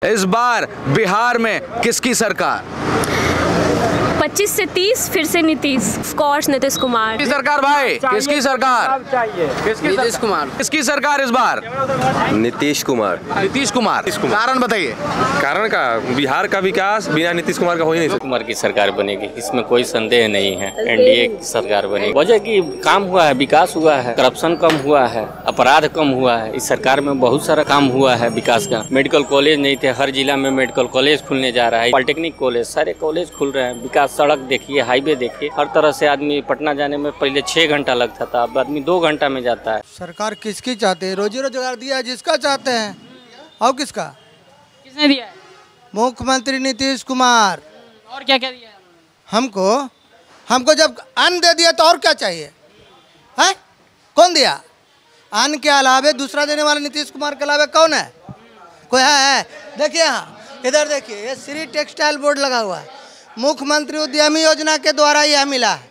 इस बार बिहार में किसकी सरकार? 25 से 30 फिर से नीतीश। Of course Nitish Kumar. किसकी सरकार भाई? किसकी सरकार? नीतीश कुमार। किसकी सरकार इस बार? नीतीश कुमार। नीतीश कुमार। कारण बताइए। कारण का बिहार का विकास बिना नीतीश कुमार का हो ही नहीं सकता। कुमार की सरकार बनेगी, इसमें कोई संदेह नहीं है। एनडीए की सरकार बनेगी। वजह की काम हुआ है, विकास हुआ है, करप्शन कम हुआ है, अपराध कम हुआ है। इस सरकार में बहुत सारा काम हुआ है विकास का। मेडिकल कॉलेज नहीं थे, हर जिला में मेडिकल कॉलेज खुलने जा रहा है। पॉलिटेक्निक कॉलेज, सारे कॉलेज खुल रहे हैं। विकास, सड़क देखिए, हाईवे देखिए, हर तरह से आदमी पटना जाने में पहले 6 घंटा लगता था, अब आदमी 2 घंटा में जाता है। सरकार किसकी चाहते हैं? रोजी रोजगार दिया है जिसका चाहते हैं। और किसका? किसने दिया है? मुख्यमंत्री नीतीश कुमार। और क्या क्या दिया है? हमको जब अन्न दे दिया तो और क्या चाहिए है? कौन दिया? अन्न के अलावे दूसरा देने वाला नीतीश कुमार के अलावे कौन है? कोई है? देखिए यहाँ, इधर देखिए, ये श्री टेक्सटाइल बोर्ड लगा हुआ है। मुख्यमंत्री उद्यमी योजना के द्वारा यह मिला है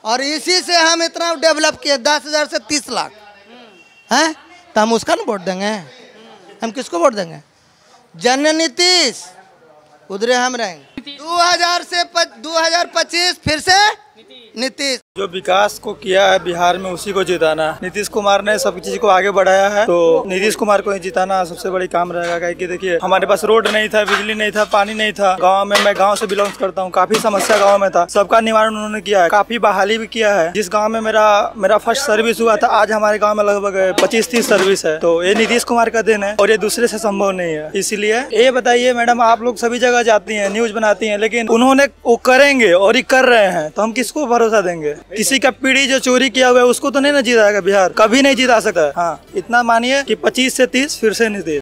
और इसी से हम इतना डेवलप किए, 10,000 से 30 लाख हैं। तो हम उसका ना वोट देंगे? हम किसको वोट देंगे? जन नीतीश, उधरे हम रहेंगे। 2025 फिर से नीतीश। जो विकास को किया है बिहार में उसी को जिताना। नीतीश कुमार ने सब चीज को आगे बढ़ाया है, तो नीतीश कुमार को ही जिताना सबसे बड़ी काम रहेगा। कि देखिए, हमारे पास रोड नहीं था, बिजली नहीं था, पानी नहीं था। गांव में, मैं गांव से बिलोंग करता हूं, काफी समस्या गांव में था, सबका निवारण उन्होंने किया है। काफी बहाली भी किया है। जिस गाँव में मेरा फर्स्ट सर्विस हुआ था, आज हमारे गाँव में लगभग 25-30 सर्विस है। तो ये नीतीश कुमार का दिन है और ये दूसरे से संभव नहीं है। इसीलिए ये बताइए मैडम, आप लोग सभी जगह जाती है, न्यूज बनाती है, लेकिन उन्होंने वो करेंगे और ये कर रहे हैं, तो हम किसको भरोसा देंगे? किसी का पीढ़ी जो चोरी किया हुआ है उसको तो नहीं ना जिताएगा बिहार, कभी नहीं जिता सकता। हाँ, इतना मानिए कि 25 से 30 फिर से नीतीश।